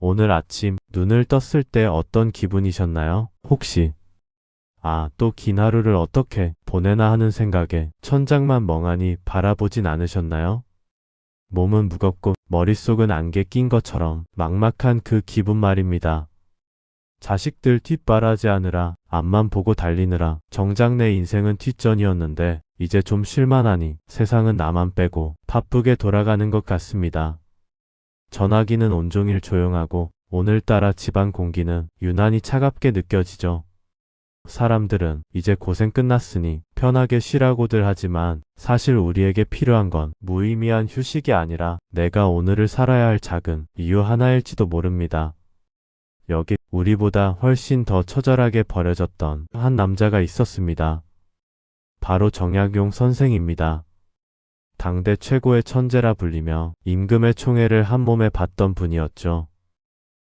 오늘 아침 눈을 떴을 때 어떤 기분이셨나요? 혹시 또 긴 하루를 어떻게 보내나 하는 생각에 천장만 멍하니 바라보진 않으셨나요? 몸은 무겁고 머릿속은 안개 낀 것처럼 막막한 그 기분 말입니다. 자식들 뒷바라지하느라 앞만 보고 달리느라 정작 내 인생은 뒷전이었는데 이제 좀 쉴만하니 세상은 나만 빼고 바쁘게 돌아가는 것 같습니다. 전화기는 온종일 조용하고 오늘따라 집안 공기는 유난히 차갑게 느껴지죠. 사람들은 이제 고생 끝났으니 편하게 쉬라고들 하지만 사실 우리에게 필요한 건 무의미한 휴식이 아니라 내가 오늘을 살아야 할 작은 이유 하나일지도 모릅니다. 여기 우리보다 훨씬 더 처절하게 버려졌던 한 남자가 있었습니다. 바로 정약용 선생입니다. 당대 최고의 천재라 불리며 임금의 총애를 한 몸에 받던 분이었죠.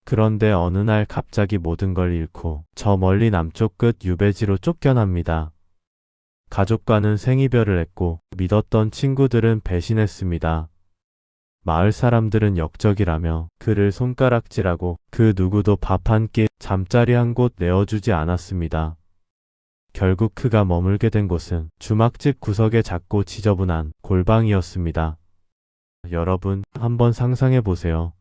그런데 어느 날 갑자기 모든 걸 잃고 저 멀리 남쪽 끝 유배지로 쫓겨납니다. 가족과는 생이별을 했고 믿었던 친구들은 배신했습니다. 마을 사람들은 역적이라며 그를 손가락질하고 그 누구도 밥 한 끼, 잠자리 한 곳 내어주지 않았습니다. 결국 그가 머물게 된 곳은 주막집 구석의 작고 지저분한 골방이었습니다. 여러분, 한번 상상해 보세요.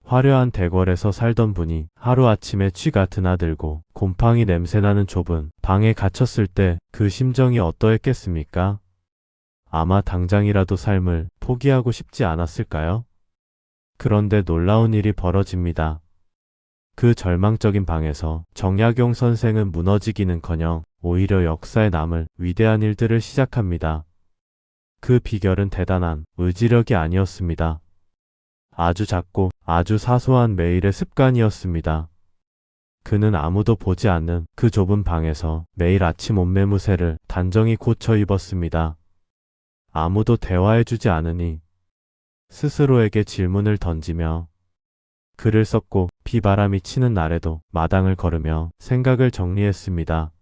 화려한 대궐에서 살던 분이 하루아침에 쥐가 드나들고 곰팡이 냄새나는 좁은 방에 갇혔을 때 그 심정이 어떠했겠습니까? 아마 당장이라도 삶을 포기하고 싶지 않았을까요? 그런데 놀라운 일이 벌어집니다. 그 절망적인 방에서 정약용 선생은 무너지기는커녕 오히려 역사에 남을 위대한 일들을 시작합니다. 그 비결은 대단한 의지력이 아니었습니다. 아주 작고 아주 사소한 매일의 습관이었습니다. 그는 아무도 보지 않는 그 좁은 방에서 매일 아침 옷매무새를 단정히 고쳐 입었습니다. 아무도 대화해주지 않으니 스스로에게 질문을 던지며 글을 썼고 비바람이 치는 날에도 마당을 걸으며 생각을 정리했습니다.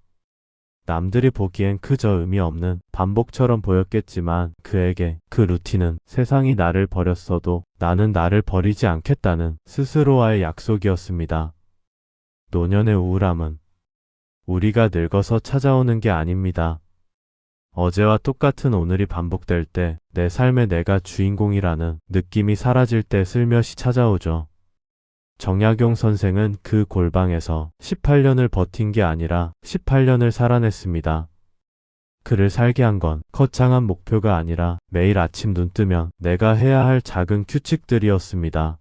남들이 보기엔 그저 의미 없는 반복처럼 보였겠지만 그에게 그 루틴은 세상이 나를 버렸어도 나는 나를 버리지 않겠다는 스스로와의 약속이었습니다. 노년의 우울함은 우리가 늙어서 찾아오는 게 아닙니다. 어제와 똑같은 오늘이 반복될 때 내 삶의 내가 주인공이라는 느낌이 사라질 때 슬며시 찾아오죠. 정약용 선생은 그 골방에서 18년을 버틴 게 아니라 18년을 살아냈습니다. 그를 살게 한 건 거창한 목표가 아니라 매일 아침 눈 뜨면 내가 해야 할 작은 규칙들이었습니다.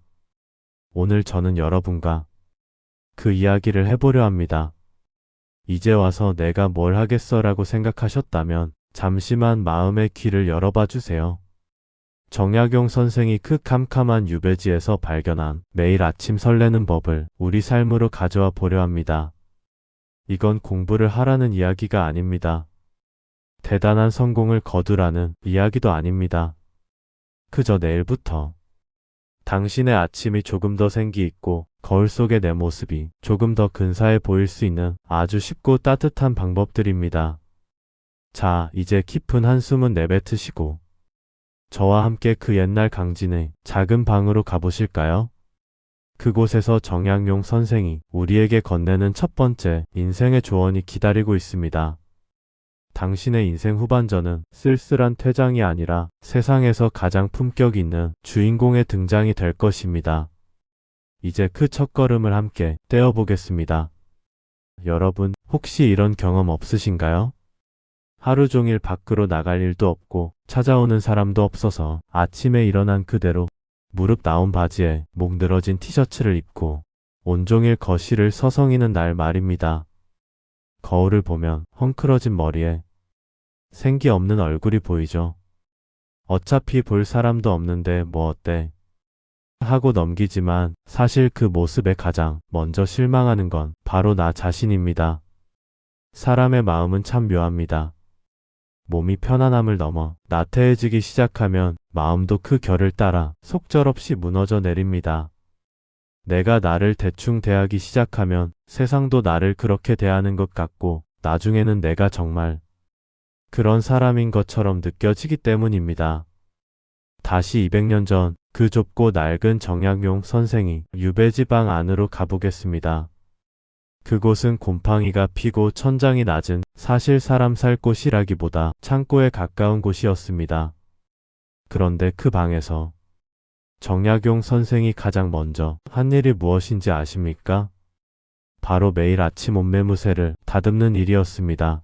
오늘 저는 여러분과 그 이야기를 해보려 합니다. 이제 와서 내가 뭘 하겠어라고 생각하셨다면 잠시만 마음의 귀를 열어봐 주세요. 정약용 선생이 그 캄캄한 유배지에서 발견한 매일 아침 설레는 법을 우리 삶으로 가져와 보려 합니다. 이건 공부를 하라는 이야기가 아닙니다. 대단한 성공을 거두라는 이야기도 아닙니다. 그저 내일부터 당신의 아침이 조금 더 생기 있고 거울 속의 내 모습이 조금 더 근사해 보일 수 있는 아주 쉽고 따뜻한 방법들입니다. 자, 이제 깊은 한숨은 내뱉으시고 저와 함께 그 옛날 강진의 작은 방으로 가보실까요? 그곳에서 정약용 선생이 우리에게 건네는 첫 번째 인생의 조언이 기다리고 있습니다. 당신의 인생 후반전은 쓸쓸한 퇴장이 아니라 세상에서 가장 품격 있는 주인공의 등장이 될 것입니다. 이제 그 첫걸음을 함께 떼어보겠습니다. 여러분, 혹시 이런 경험 없으신가요? 하루 종일 밖으로 나갈 일도 없고 찾아오는 사람도 없어서 아침에 일어난 그대로 무릎 나온 바지에 목 늘어진 티셔츠를 입고 온종일 거실을 서성이는 날 말입니다. 거울을 보면 헝클어진 머리에 생기 없는 얼굴이 보이죠. 어차피 볼 사람도 없는데 뭐 어때? 하고 넘기지만 사실 그 모습에 가장 먼저 실망하는 건 바로 나 자신입니다. 사람의 마음은 참 묘합니다. 몸이 편안함을 넘어 나태해지기 시작하면 마음도 그 결을 따라 속절없이 무너져 내립니다. 내가 나를 대충 대하기 시작하면 세상도 나를 그렇게 대하는 것 같고 나중에는 내가 정말 그런 사람인 것처럼 느껴지기 때문입니다. 다시 200년 전 그 좁고 낡은 정약용 선생이 유배지방 안으로 가보겠습니다. 그곳은 곰팡이가 피고 천장이 낮은 사실 사람 살 곳이라기보다 창고에 가까운 곳이었습니다. 그런데 그 방에서 정약용 선생이 가장 먼저 한 일이 무엇인지 아십니까? 바로 매일 아침 옷매무새를 다듬는 일이었습니다.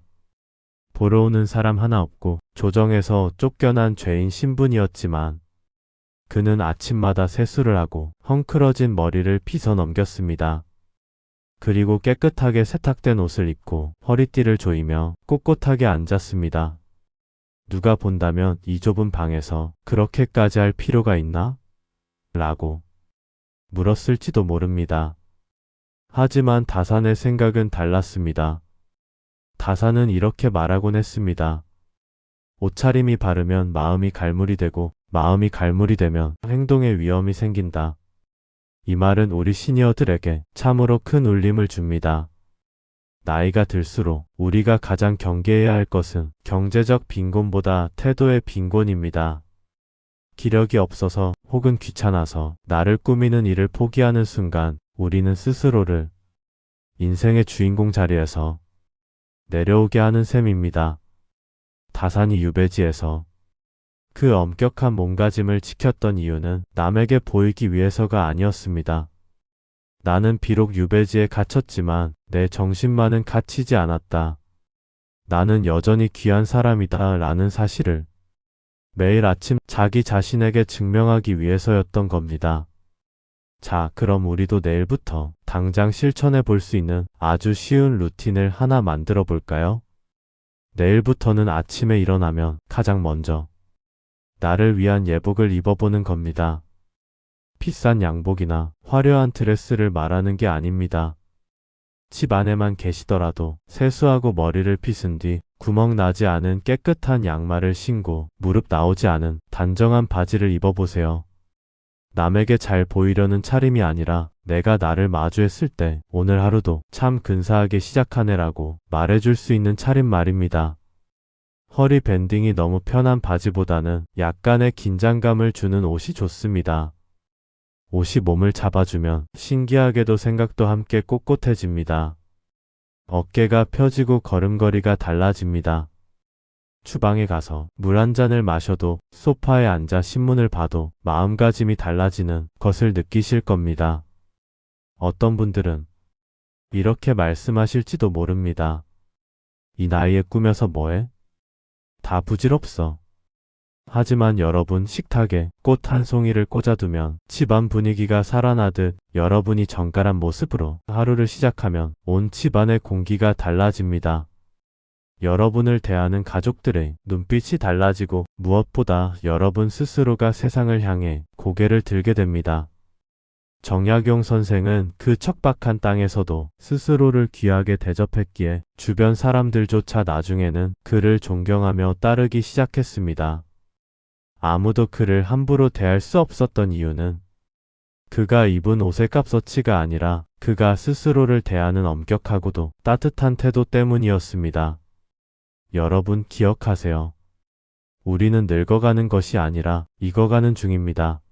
보러 오는 사람 하나 없고 조정에서 쫓겨난 죄인 신분이었지만 그는 아침마다 세수를 하고 헝클어진 머리를 빗어 넘겼습니다. 그리고 깨끗하게 세탁된 옷을 입고 허리띠를 조이며 꼿꼿하게 앉았습니다. 누가 본다면 이 좁은 방에서 그렇게까지 할 필요가 있나? 라고 물었을지도 모릅니다. 하지만 다산의 생각은 달랐습니다. 다산은 이렇게 말하곤 했습니다. 옷차림이 바르면 마음이 갈무리 되고 마음이 갈무리 되면 행동에 위험이 생긴다. 이 말은 우리 시니어들에게 참으로 큰 울림을 줍니다. 나이가 들수록 우리가 가장 경계해야 할 것은 경제적 빈곤보다 태도의 빈곤입니다. 기력이 없어서 혹은 귀찮아서 나를 꾸미는 일을 포기하는 순간 우리는 스스로를 인생의 주인공 자리에서 내려오게 하는 셈입니다. 다산이 유배지에서 그 엄격한 몸가짐을 지켰던 이유는 남에게 보이기 위해서가 아니었습니다. 나는 비록 유배지에 갇혔지만 내 정신만은 갇히지 않았다. 나는 여전히 귀한 사람이다 라는 사실을 매일 아침 자기 자신에게 증명하기 위해서였던 겁니다. 자, 그럼 우리도 내일부터 당장 실천해 볼 수 있는 아주 쉬운 루틴을 하나 만들어 볼까요? 내일부터는 아침에 일어나면 가장 먼저 나를 위한 예복을 입어보는 겁니다. 비싼 양복이나 화려한 드레스를 말하는 게 아닙니다. 집 안에만 계시더라도 세수하고 머리를 빗은 뒤 구멍 나지 않은 깨끗한 양말을 신고 무릎 나오지 않은 단정한 바지를 입어보세요. 남에게 잘 보이려는 차림이 아니라 내가 나를 마주했을 때 오늘 하루도 참 근사하게 시작하네라고 말해줄 수 있는 차림 말입니다. 허리 밴딩이 너무 편한 바지보다는 약간의 긴장감을 주는 옷이 좋습니다. 옷이 몸을 잡아주면 신기하게도 생각도 함께 꼿꼿해집니다. 어깨가 펴지고 걸음걸이가 달라집니다. 주방에 가서 물 한 잔을 마셔도 소파에 앉아 신문을 봐도 마음가짐이 달라지는 것을 느끼실 겁니다. 어떤 분들은 이렇게 말씀하실지도 모릅니다. 이 나이에 꾸며서 뭐해? 다 부질없어. 하지만 여러분 식탁에 꽃 한 송이를 꽂아두면 집안 분위기가 살아나듯 여러분이 정갈한 모습으로 하루를 시작하면 온 집안의 공기가 달라집니다. 여러분을 대하는 가족들의 눈빛이 달라지고 무엇보다 여러분 스스로가 세상을 향해 고개를 들게 됩니다. 정약용 선생은 그 척박한 땅에서도 스스로를 귀하게 대접했기에 주변 사람들조차 나중에는 그를 존경하며 따르기 시작했습니다. 아무도 그를 함부로 대할 수 없었던 이유는 그가 입은 옷의 값어치가 아니라 그가 스스로를 대하는 엄격하고도 따뜻한 태도 때문이었습니다. 여러분 기억하세요. 우리는 늙어가는 것이 아니라 익어가는 중입니다.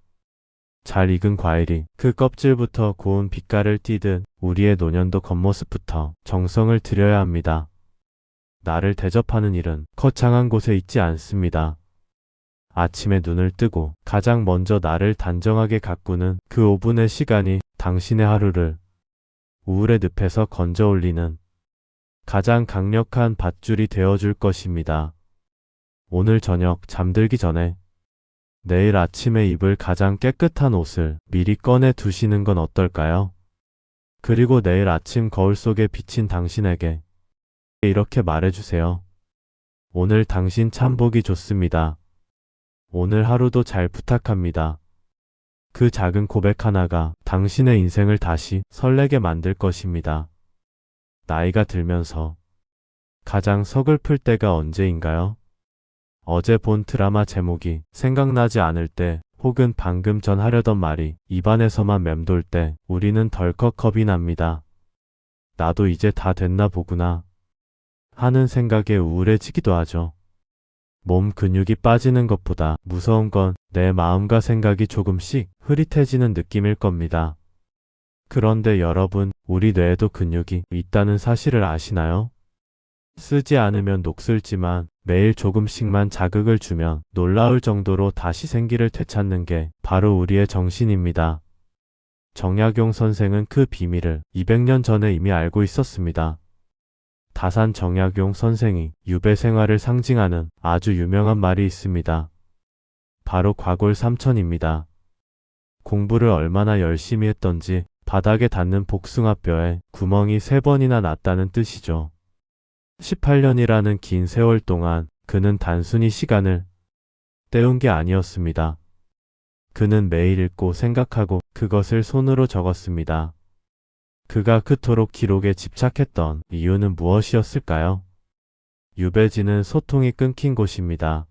잘 익은 과일이 그 껍질부터 고운 빛깔을 띠듯 우리의 노년도 겉모습부터 정성을 들여야 합니다. 나를 대접하는 일은 거창한 곳에 있지 않습니다. 아침에 눈을 뜨고 가장 먼저 나를 단정하게 가꾸는 그 5분의 시간이 당신의 하루를 우울의 늪에서 건져 올리는 가장 강력한 밧줄이 되어줄 것입니다. 오늘 저녁 잠들기 전에 내일 아침에 입을 가장 깨끗한 옷을 미리 꺼내 두시는 건 어떨까요? 그리고 내일 아침 거울 속에 비친 당신에게 이렇게 말해주세요. 오늘 당신 참 보기 좋습니다. 오늘 하루도 잘 부탁합니다. 그 작은 고백 하나가 당신의 인생을 다시 설레게 만들 것입니다. 나이가 들면서 가장 서글플 때가 언제인가요? 어제 본 드라마 제목이 생각나지 않을 때 혹은 방금 전 하려던 말이 입안에서만 맴돌 때 우리는 덜컥 겁이 납니다. 나도 이제 다 됐나 보구나 하는 생각에 우울해지기도 하죠. 몸 근육이 빠지는 것보다 무서운 건 내 마음과 생각이 조금씩 흐릿해지는 느낌일 겁니다. 그런데 여러분, 우리 뇌에도 근육이 있다는 사실을 아시나요? 쓰지 않으면 녹슬지만 매일 조금씩만 자극을 주면 놀라울 정도로 다시 생기를 되찾는 게 바로 우리의 정신입니다. 정약용 선생은 그 비밀을 200년 전에 이미 알고 있었습니다. 다산 정약용 선생이 유배 생활을 상징하는 아주 유명한 말이 있습니다. 바로 과골삼천입니다. 공부를 얼마나 열심히 했던지 바닥에 닿는 복숭아뼈에 구멍이 3번이나 났다는 뜻이죠. 18년이라는 긴 세월 동안 그는 단순히 시간을 때운 게 아니었습니다. 그는 매일 읽고 생각하고 그것을 손으로 적었습니다. 그가 그토록 기록에 집착했던 이유는 무엇이었을까요? 유배지는 소통이 끊긴 곳입니다.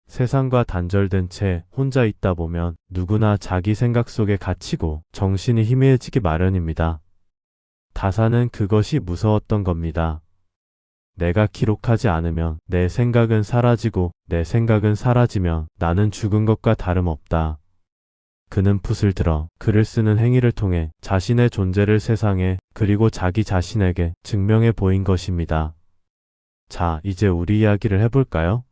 세상과 단절된 채 혼자 있다 보면 누구나 자기 생각 속에 갇히고 정신이 희미해지기 마련입니다. 다산은 그것이 무서웠던 겁니다. 내가 기록하지 않으면 내 생각은 사라지고 내 생각은 사라지면 나는 죽은 것과 다름없다. 그는 붓을 들어 글을 쓰는 행위를 통해 자신의 존재를 세상에 그리고 자기 자신에게 증명해 보인 것입니다. 자, 이제 우리 이야기를 해볼까요?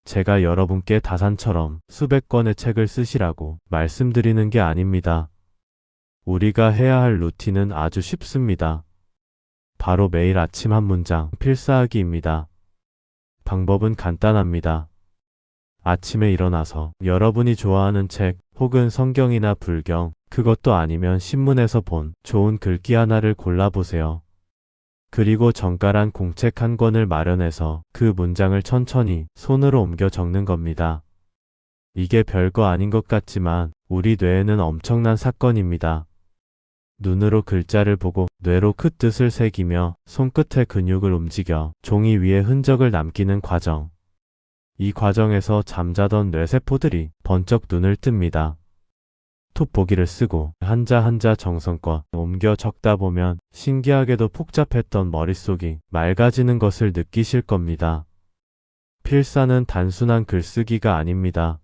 제가 여러분께 다산처럼 수백 권의 책을 쓰시라고 말씀드리는 게 아닙니다. 우리가 해야 할 루틴은 아주 쉽습니다. 바로 매일 아침 한 문장 필사하기입니다. 방법은 간단합니다. 아침에 일어나서 여러분이 좋아하는 책 혹은 성경이나 불경, 그것도 아니면 신문에서 본 좋은 글귀 하나를 골라보세요. 그리고 정갈한 공책 한 권을 마련해서 그 문장을 천천히 손으로 옮겨 적는 겁니다. 이게 별거 아닌 것 같지만 우리 뇌에는 엄청난 사건입니다. 눈으로 글자를 보고 뇌로 그 뜻을 새기며 손끝의 근육을 움직여 종이 위에 흔적을 남기는 과정. 이 과정에서 잠자던 뇌세포들이 번쩍 눈을 뜹니다. 톱보기를 쓰고 한자 한자 정성껏 옮겨 적다 보면 신기하게도 복잡했던 머릿속이 맑아지는 것을 느끼실 겁니다. 필사는 단순한 글쓰기가 아닙니다.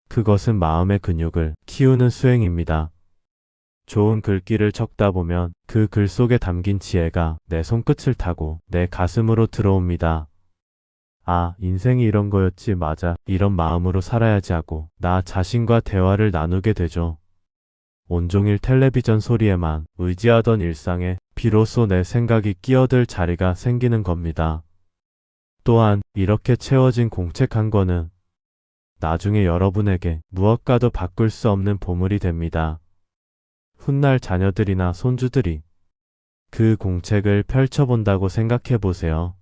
그것은 마음의 근육을 키우는 수행입니다. 좋은 글귀를 적다 보면 그 글 속에 담긴 지혜가 내 손끝을 타고 내 가슴으로 들어옵니다. 아, 인생이 이런 거였지, 맞아. 이런 마음으로 살아야지 하고 나 자신과 대화를 나누게 되죠. 온종일 텔레비전 소리에만 의지하던 일상에 비로소 내 생각이 끼어들 자리가 생기는 겁니다. 또한 이렇게 채워진 공책 한 권은 나중에 여러분에게 무엇과도 바꿀 수 없는 보물이 됩니다. 훗날 자녀들이나 손주들이 그 공책을 펼쳐본다고 생각해 보세요.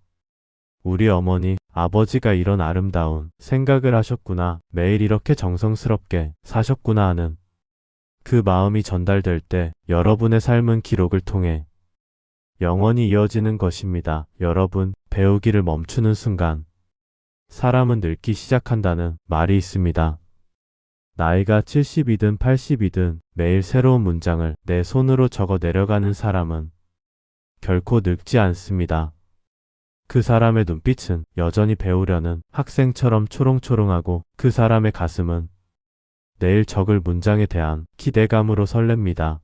우리 어머니, 아버지가 이런 아름다운 생각을 하셨구나, 매일 이렇게 정성스럽게 사셨구나 하는 그 마음이 전달될 때 여러분의 삶은 기록을 통해 영원히 이어지는 것입니다. 여러분, 배우기를 멈추는 순간 사람은 늙기 시작한다는 말이 있습니다. 나이가 70이든 80이든 매일 새로운 문장을 내 손으로 적어 내려가는 사람은 결코 늙지 않습니다. 그 사람의 눈빛은 여전히 배우려는 학생처럼 초롱초롱하고 그 사람의 가슴은 내일 적을 문장에 대한 기대감으로 설렙니다.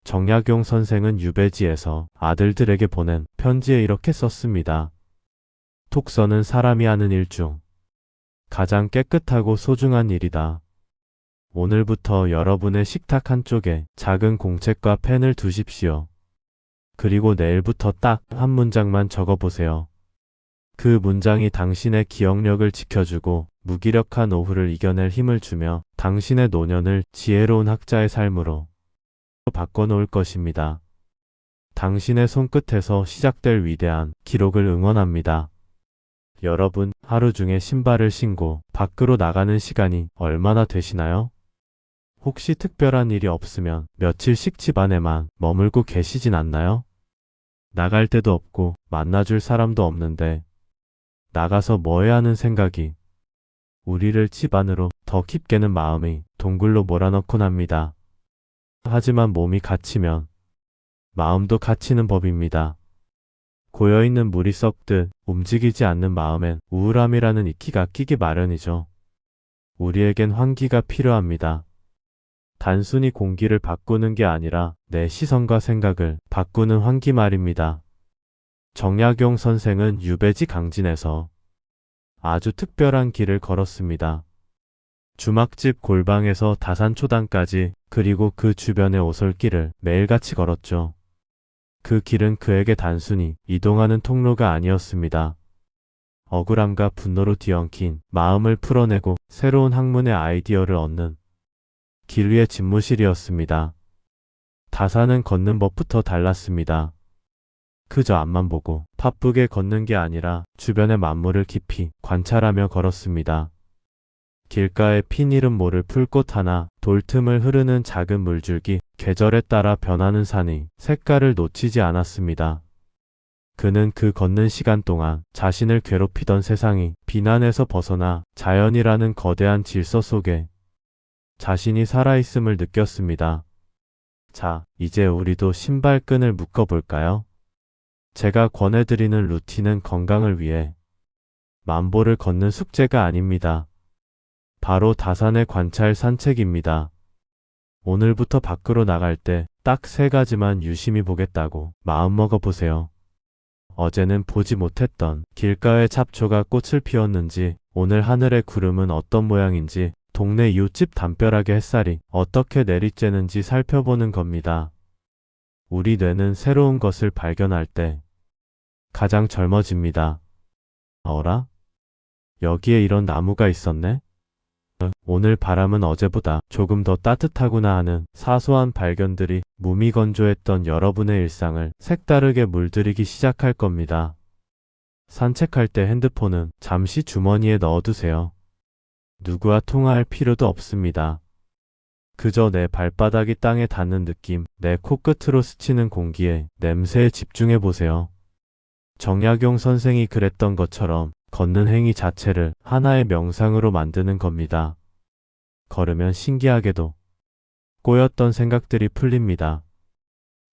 정약용 선생은 유배지에서 아들들에게 보낸 편지에 이렇게 썼습니다. 톡서는 사람이 하는 일 중 가장 깨끗하고 소중한 일이다. 오늘부터 여러분의 식탁 한쪽에 작은 공책과 펜을 두십시오. 그리고 내일부터 딱 한 문장만 적어보세요. 그 문장이 당신의 기억력을 지켜주고 무기력한 오후를 이겨낼 힘을 주며 당신의 노년을 지혜로운 학자의 삶으로 바꿔놓을 것입니다. 당신의 손끝에서 시작될 위대한 기록을 응원합니다. 여러분, 하루 중에 신발을 신고 밖으로 나가는 시간이 얼마나 되시나요? 혹시 특별한 일이 없으면 며칠씩 집 안에만 머물고 계시진 않나요? 나갈 데도 없고 만나줄 사람도 없는데 나가서 뭐 해야 하는 생각이 우리를 집 안으로 더 깊게는 마음이 동굴로 몰아넣곤 합니다. 하지만 몸이 갇히면 마음도 갇히는 법입니다. 고여있는 물이 썩듯 움직이지 않는 마음엔 우울함이라는 이끼가 끼기 마련이죠. 우리에겐 환기가 필요합니다. 단순히 공기를 바꾸는 게 아니라 내 시선과 생각을 바꾸는 환기 말입니다. 정약용 선생은 유배지 강진에서 아주 특별한 길을 걸었습니다. 주막집 골방에서 다산초당까지 그리고 그 주변의 오솔길을 매일같이 걸었죠. 그 길은 그에게 단순히 이동하는 통로가 아니었습니다. 억울함과 분노로 뒤엉킨 마음을 풀어내고 새로운 학문의 아이디어를 얻는 길 위의 집무실이었습니다. 다산은 걷는 법부터 달랐습니다. 그저 앞만 보고 바쁘게 걷는 게 아니라 주변의 만물을 깊이 관찰하며 걸었습니다. 길가에 핀 이름 모를 풀꽃 하나, 돌틈을 흐르는 작은 물줄기, 계절에 따라 변하는 산의 색깔을 놓치지 않았습니다. 그는 그 걷는 시간 동안 자신을 괴롭히던 세상이 비난에서 벗어나 자연이라는 거대한 질서 속에 자신이 살아있음을 느꼈습니다. 자, 이제 우리도 신발끈을 묶어볼까요? 제가 권해드리는 루틴은 건강을 위해 만보를 걷는 숙제가 아닙니다. 바로 다산의 관찰 산책입니다. 오늘부터 밖으로 나갈 때 딱 3가지만 유심히 보겠다고 마음먹어 보세요. 어제는 보지 못했던 길가의 잡초가 꽃을 피웠는지, 오늘 하늘의 구름은 어떤 모양인지, 동네 이웃집 담벼락의 햇살이 어떻게 내리쬐는지 살펴보는 겁니다. 우리 뇌는 새로운 것을 발견할 때 가장 젊어집니다. 어라? 여기에 이런 나무가 있었네? 오늘 바람은 어제보다 조금 더 따뜻하구나 하는 사소한 발견들이 무미건조했던 여러분의 일상을 색다르게 물들이기 시작할 겁니다. 산책할 때 핸드폰은 잠시 주머니에 넣어두세요. 누구와 통화할 필요도 없습니다. 그저 내 발바닥이 땅에 닿는 느낌, 내 코끝으로 스치는 공기에, 냄새에 집중해 보세요. 정약용 선생이 그랬던 것처럼 걷는 행위 자체를 하나의 명상으로 만드는 겁니다. 걸으면 신기하게도 꼬였던 생각들이 풀립니다.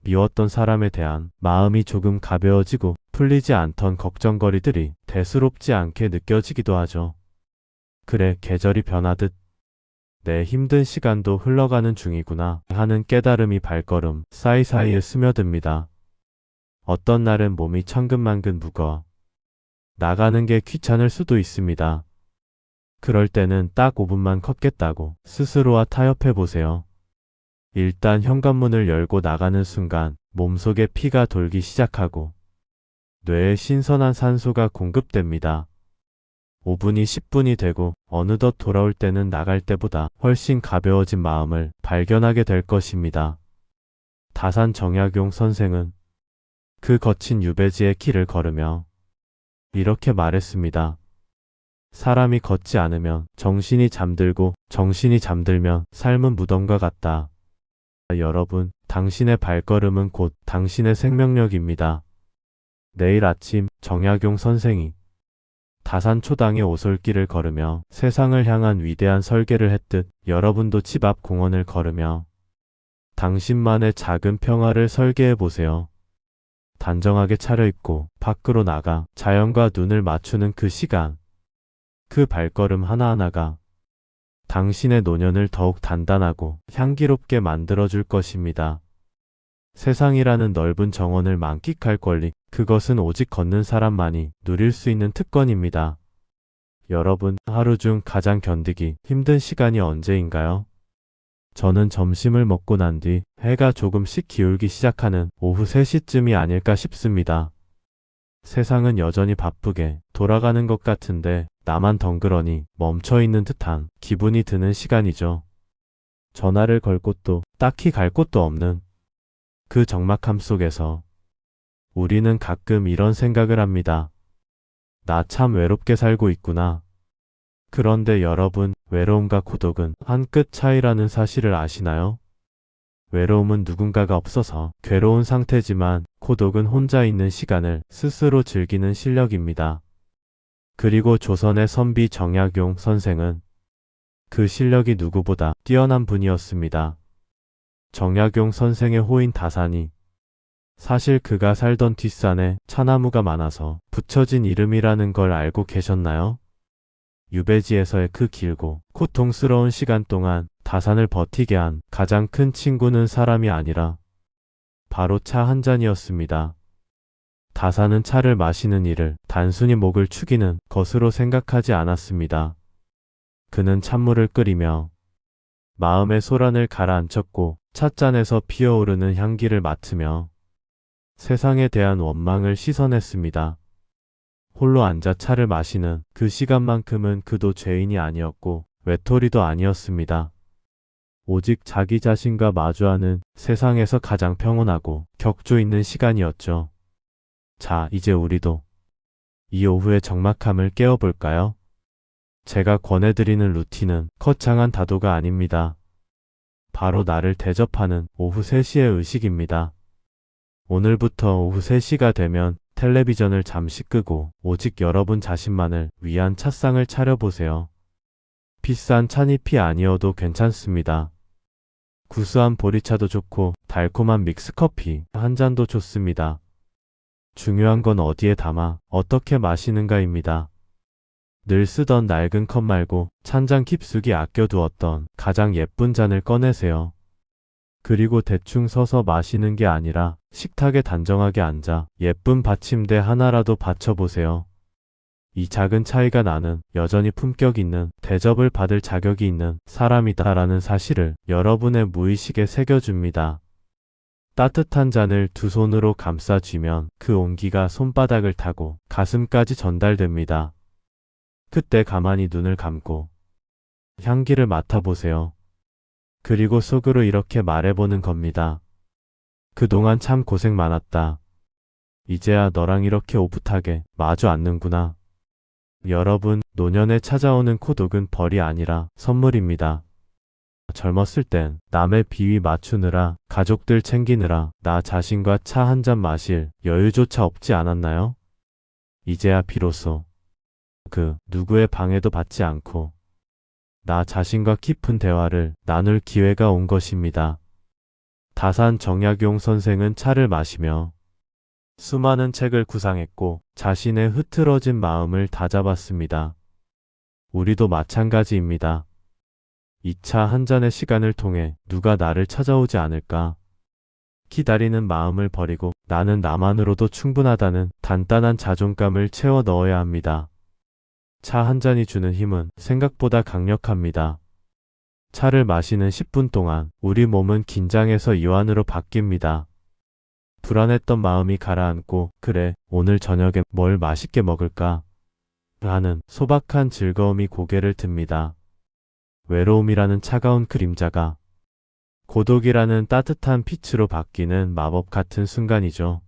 미웠던 사람에 대한 마음이 조금 가벼워지고 풀리지 않던 걱정거리들이 대수롭지 않게 느껴지기도 하죠. 그래, 계절이 변하듯 내 힘든 시간도 흘러가는 중이구나 하는 깨달음이 발걸음 사이사이에 스며듭니다. 어떤 날은 몸이 천근만근 무거워 나가는 게 귀찮을 수도 있습니다. 그럴 때는 딱 5분만 걷겠다고 스스로와 타협해 보세요. 일단 현관문을 열고 나가는 순간 몸속에 피가 돌기 시작하고 뇌에 신선한 산소가 공급됩니다. 5분이 10분이 되고 어느덧 돌아올 때는 나갈 때보다 훨씬 가벼워진 마음을 발견하게 될 것입니다. 다산 정약용 선생은 그 거친 유배지의 길을 걸으며 이렇게 말했습니다. 사람이 걷지 않으면 정신이 잠들고 정신이 잠들면 삶은 무덤과 같다. 여러분, 당신의 발걸음은 곧 당신의 생명력입니다. 내일 아침 정약용 선생이 다산초당의 오솔길을 걸으며 세상을 향한 위대한 설계를 했듯 여러분도 집 앞 공원을 걸으며 당신만의 작은 평화를 설계해 보세요. 단정하게 차려입고 밖으로 나가 자연과 눈을 맞추는 그 시간, 그 발걸음 하나하나가 당신의 노년을 더욱 단단하고 향기롭게 만들어줄 것입니다. 세상이라는 넓은 정원을 만끽할 권리, 그것은 오직 걷는 사람만이 누릴 수 있는 특권입니다. 여러분, 하루 중 가장 견디기 힘든 시간이 언제인가요? 저는 점심을 먹고 난 뒤 해가 조금씩 기울기 시작하는 오후 3시쯤이 아닐까 싶습니다. 세상은 여전히 바쁘게 돌아가는 것 같은데 나만 덩그러니 멈춰있는 듯한 기분이 드는 시간이죠. 전화를 걸 곳도 딱히 갈 곳도 없는 그 적막함 속에서 우리는 가끔 이런 생각을 합니다. 나 참 외롭게 살고 있구나. 그런데 여러분, 외로움과 고독은 한 끗 차이라는 사실을 아시나요? 외로움은 누군가가 없어서 괴로운 상태지만 고독은 혼자 있는 시간을 스스로 즐기는 실력입니다. 그리고 조선의 선비 정약용 선생은 그 실력이 누구보다 뛰어난 분이었습니다. 정약용 선생의 호인 다산이 사실 그가 살던 뒷산에 차나무가 많아서 붙여진 이름이라는 걸 알고 계셨나요? 유배지에서의 그 길고 고통스러운 시간 동안 다산을 버티게 한 가장 큰 친구는 사람이 아니라 바로 차 한 잔이었습니다. 다산은 차를 마시는 일을 단순히 목을 축이는 것으로 생각하지 않았습니다. 그는 찬물을 끓이며 마음의 소란을 가라앉혔고 찻잔에서 피어오르는 향기를 맡으며 세상에 대한 원망을 씻어냈습니다. 홀로 앉아 차를 마시는 그 시간만큼은 그도 죄인이 아니었고 외톨이도 아니었습니다. 오직 자기 자신과 마주하는 세상에서 가장 평온하고 격조 있는 시간이었죠. 자, 이제 우리도 이 오후의 적막함을 깨워볼까요? 제가 권해드리는 루틴은 거창한 다도가 아닙니다. 바로 나를 대접하는 오후 3시의 의식입니다. 오늘부터 오후 3시가 되면 텔레비전을 잠시 끄고 오직 여러분 자신만을 위한 찻상을 차려보세요. 비싼 찻잎이 아니어도 괜찮습니다. 구수한 보리차도 좋고 달콤한 믹스커피 한 잔도 좋습니다. 중요한 건 어디에 담아 어떻게 마시는가입니다. 늘 쓰던 낡은 컵 말고 찬장 깊숙이 아껴두었던 가장 예쁜 잔을 꺼내세요. 그리고 대충 서서 마시는 게 아니라 식탁에 단정하게 앉아 예쁜 받침대 하나라도 받쳐보세요. 이 작은 차이가 나는 여전히 품격 있는 대접을 받을 자격이 있는 사람이다라는 사실을 여러분의 무의식에 새겨줍니다. 따뜻한 잔을 두 손으로 감싸쥐면 그 온기가 손바닥을 타고 가슴까지 전달됩니다. 그때 가만히 눈을 감고 향기를 맡아보세요. 그리고 속으로 이렇게 말해보는 겁니다. 그동안 참 고생 많았다. 이제야 너랑 이렇게 오붓하게 마주 앉는구나. 여러분, 노년에 찾아오는 고독은 벌이 아니라 선물입니다. 젊었을 땐 남의 비위 맞추느라, 가족들 챙기느라 나 자신과 차 한 잔 마실 여유조차 없지 않았나요? 이제야 비로소 그 누구의 방해도 받지 않고 나 자신과 깊은 대화를 나눌 기회가 온 것입니다. 다산 정약용 선생은 차를 마시며 수많은 책을 구상했고 자신의 흐트러진 마음을 다잡았습니다. 우리도 마찬가지입니다. 이 차 한 잔의 시간을 통해 누가 나를 찾아오지 않을까? 기다리는 마음을 버리고 나는 나만으로도 충분하다는 단단한 자존감을 채워 넣어야 합니다. 차 한 잔이 주는 힘은 생각보다 강력합니다. 차를 마시는 10분 동안 우리 몸은 긴장에서 이완으로 바뀝니다. 불안했던 마음이 가라앉고 그래, 오늘 저녁에 뭘 맛있게 먹을까? 하는 소박한 즐거움이 고개를 듭니다. 외로움이라는 차가운 그림자가 고독이라는 따뜻한 빛으로 바뀌는 마법 같은 순간이죠.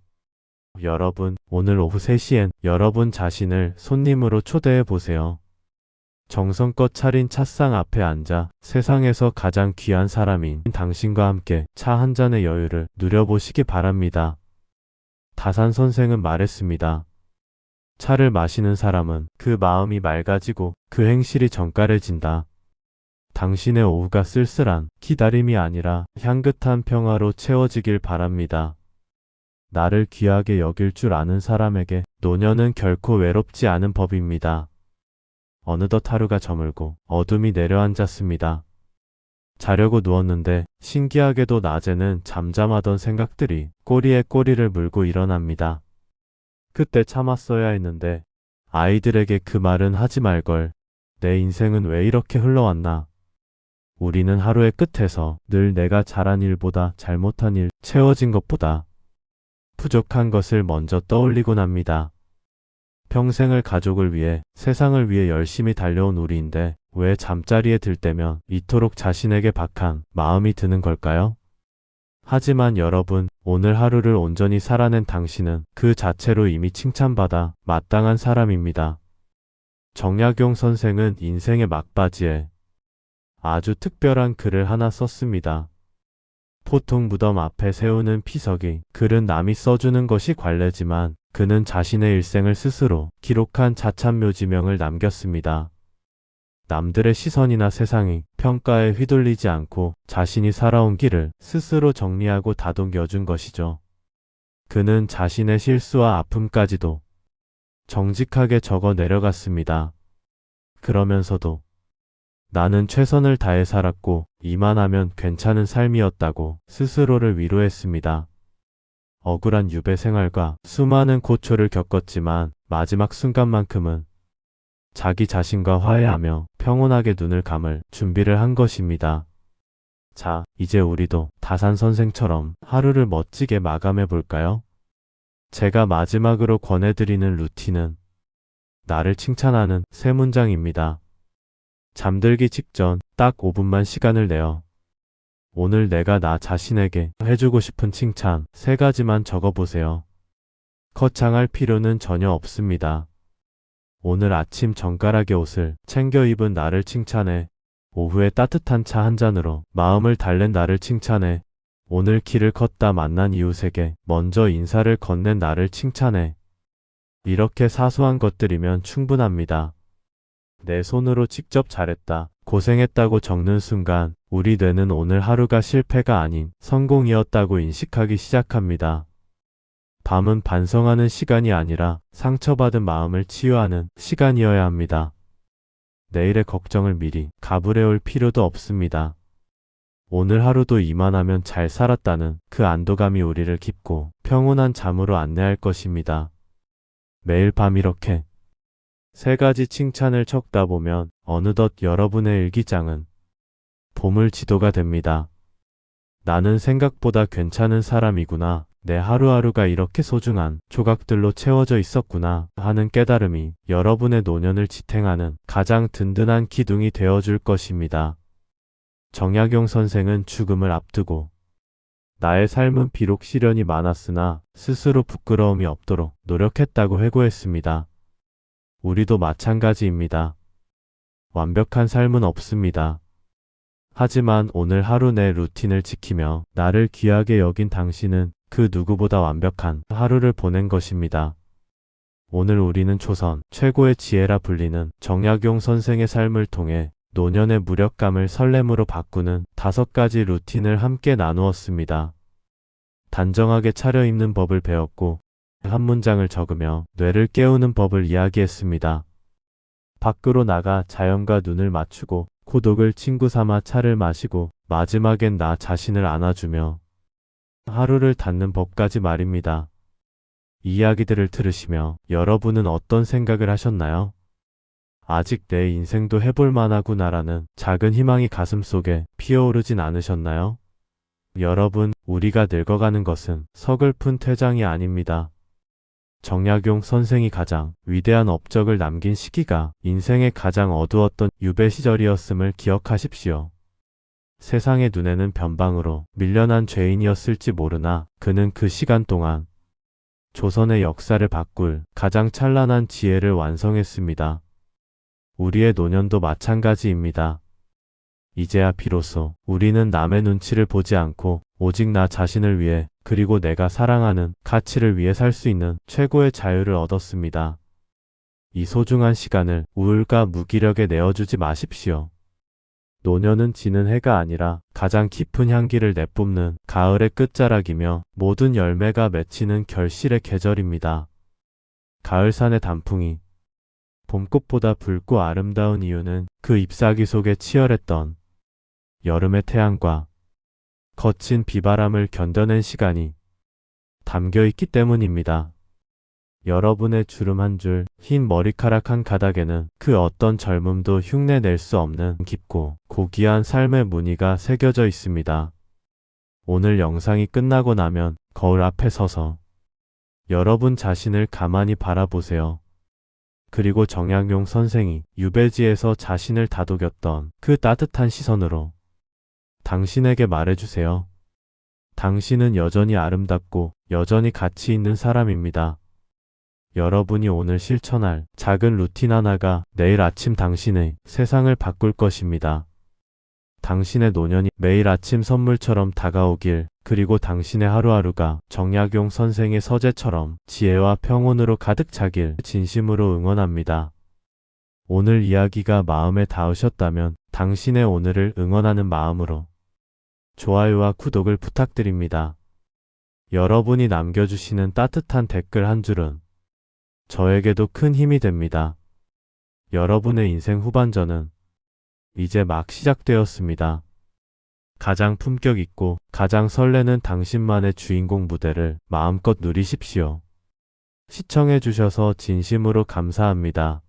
여러분, 오늘 오후 3시엔 여러분 자신을 손님으로 초대해 보세요. 정성껏 차린 찻상 앞에 앉아 세상에서 가장 귀한 사람인 당신과 함께 차 한 잔의 여유를 누려보시기 바랍니다. 다산 선생은 말했습니다. 차를 마시는 사람은 그 마음이 맑아지고 그 행실이 정갈해진다. 당신의 오후가 쓸쓸한 기다림이 아니라 향긋한 평화로 채워지길 바랍니다. 나를 귀하게 여길 줄 아는 사람에게 노년은 결코 외롭지 않은 법입니다. 어느덧 하루가 저물고 어둠이 내려앉았습니다. 자려고 누웠는데 신기하게도 낮에는 잠잠하던 생각들이 꼬리에 꼬리를 물고 일어납니다. 그때 참았어야 했는데 아이들에게 그 말은 하지 말걸. 내 인생은 왜 이렇게 흘러왔나. 우리는 하루의 끝에서 늘 내가 잘한 일보다 잘못한 일, 채워진 것보다 부족한 것을 먼저 떠올리곤 합니다. 평생을 가족을 위해, 세상을 위해 열심히 달려온 우리인데 왜 잠자리에 들 때면 이토록 자신에게 박한 마음이 드는 걸까요? 하지만 여러분, 오늘 하루를 온전히 살아낸 당신은 그 자체로 이미 칭찬받아 마땅한 사람입니다. 정약용 선생은 인생의 막바지에 아주 특별한 글을 하나 썼습니다. 보통 무덤 앞에 세우는 피석이, 글은 남이 써주는 것이 관례지만 그는 자신의 일생을 스스로 기록한 자찬묘지명을 남겼습니다. 남들의 시선이나 세상의 평가에 휘둘리지 않고 자신이 살아온 길을 스스로 정리하고 다독여준 것이죠. 그는 자신의 실수와 아픔까지도 정직하게 적어 내려갔습니다. 그러면서도 나는 최선을 다해 살았고 이만하면 괜찮은 삶이었다고 스스로를 위로했습니다. 억울한 유배 생활과 수많은 고초를 겪었지만 마지막 순간만큼은 자기 자신과 화해하며 평온하게 눈을 감을 준비를 한 것입니다. 자, 이제 우리도 다산 선생처럼 하루를 멋지게 마감해 볼까요? 제가 마지막으로 권해드리는 루틴은 나를 칭찬하는 세 문장입니다. 잠들기 직전 딱 5분만 시간을 내어 오늘 내가 나 자신에게 해주고 싶은 칭찬 3가지만 적어보세요. 거창할 필요는 전혀 없습니다. 오늘 아침 정갈하게 옷을 챙겨 입은 나를 칭찬해. 오후에 따뜻한 차 한 잔으로 마음을 달랜 나를 칭찬해. 오늘 키를 컸다 만난 이웃에게 먼저 인사를 건넨 나를 칭찬해. 이렇게 사소한 것들이면 충분합니다. 내 손으로 직접 잘했다, 고생했다고 적는 순간 우리 뇌는 오늘 하루가 실패가 아닌 성공이었다고 인식하기 시작합니다. 밤은 반성하는 시간이 아니라 상처받은 마음을 치유하는 시간이어야 합니다. 내일의 걱정을 미리 가부레올 필요도 없습니다. 오늘 하루도 이만하면 잘 살았다는 그 안도감이 우리를 깊고 평온한 잠으로 안내할 것입니다. 매일 밤 이렇게 3가지 칭찬을 적다 보면 어느덧 여러분의 일기장은 보물 지도가 됩니다. 나는 생각보다 괜찮은 사람이구나. 내 하루하루가 이렇게 소중한 조각들로 채워져 있었구나 하는 깨달음이 여러분의 노년을 지탱하는 가장 든든한 기둥이 되어줄 것입니다. 정약용 선생은 죽음을 앞두고 나의 삶은 비록 시련이 많았으나 스스로 부끄러움이 없도록 노력했다고 회고했습니다. 우리도 마찬가지입니다. 완벽한 삶은 없습니다. 하지만 오늘 하루 내 루틴을 지키며 나를 귀하게 여긴 당신은 그 누구보다 완벽한 하루를 보낸 것입니다. 오늘 우리는 조선 최고의 지혜라 불리는 정약용 선생의 삶을 통해 노년의 무력감을 설렘으로 바꾸는 5가지 루틴을 함께 나누었습니다. 단정하게 차려입는 법을 배웠고 한 문장을 적으며 뇌를 깨우는 법을 이야기했습니다. 밖으로 나가 자연과 눈을 맞추고 고독을 친구 삼아 차를 마시고 마지막엔 나 자신을 안아주며 하루를 닫는 법까지 말입니다. 이 이야기들을 들으시며 여러분은 어떤 생각을 하셨나요? 아직 내 인생도 해볼 만하구나라는 작은 희망이 가슴속에 피어오르진 않으셨나요? 여러분, 우리가 늙어가는 것은 서글픈 퇴장이 아닙니다. 정약용 선생이 가장 위대한 업적을 남긴 시기가 인생의 가장 어두웠던 유배 시절이었음을 기억하십시오. 세상의 눈에는 변방으로 밀려난 죄인이었을지 모르나 그는 그 시간 동안 조선의 역사를 바꿀 가장 찬란한 지혜를 완성했습니다. 우리의 노년도 마찬가지입니다. 이제야 비로소 우리는 남의 눈치를 보지 않고 오직 나 자신을 위해 그리고 내가 사랑하는 가치를 위해 살 수 있는 최고의 자유를 얻었습니다. 이 소중한 시간을 우울과 무기력에 내어주지 마십시오. 노년은 지는 해가 아니라 가장 깊은 향기를 내뿜는 가을의 끝자락이며 모든 열매가 맺히는 결실의 계절입니다. 가을산의 단풍이 봄꽃보다 붉고 아름다운 이유는 그 잎사귀 속에 치열했던 여름의 태양과 거친 비바람을 견뎌낸 시간이 담겨있기 때문입니다. 여러분의 주름 한 줄, 흰 머리카락 한 가닥에는 그 어떤 젊음도 흉내낼 수 없는 깊고 고귀한 삶의 무늬가 새겨져 있습니다. 오늘 영상이 끝나고 나면 거울 앞에 서서 여러분 자신을 가만히 바라보세요. 그리고 정약용 선생이 유배지에서 자신을 다독였던 그 따뜻한 시선으로 당신에게 말해주세요. 당신은 여전히 아름답고 여전히 가치 있는 사람입니다. 여러분이 오늘 실천할 작은 루틴 하나가 내일 아침 당신의 세상을 바꿀 것입니다. 당신의 노년이 매일 아침 선물처럼 다가오길, 그리고 당신의 하루하루가 정약용 선생의 서재처럼 지혜와 평온으로 가득 차길 진심으로 응원합니다. 오늘 이야기가 마음에 닿으셨다면 당신의 오늘을 응원하는 마음으로 좋아요와 구독을 부탁드립니다. 여러분이 남겨주시는 따뜻한 댓글 한 줄은 저에게도 큰 힘이 됩니다. 여러분의 인생 후반전은 이제 막 시작되었습니다. 가장 품격 있고 가장 설레는 당신만의 주인공 무대를 마음껏 누리십시오. 시청해주셔서 진심으로 감사합니다.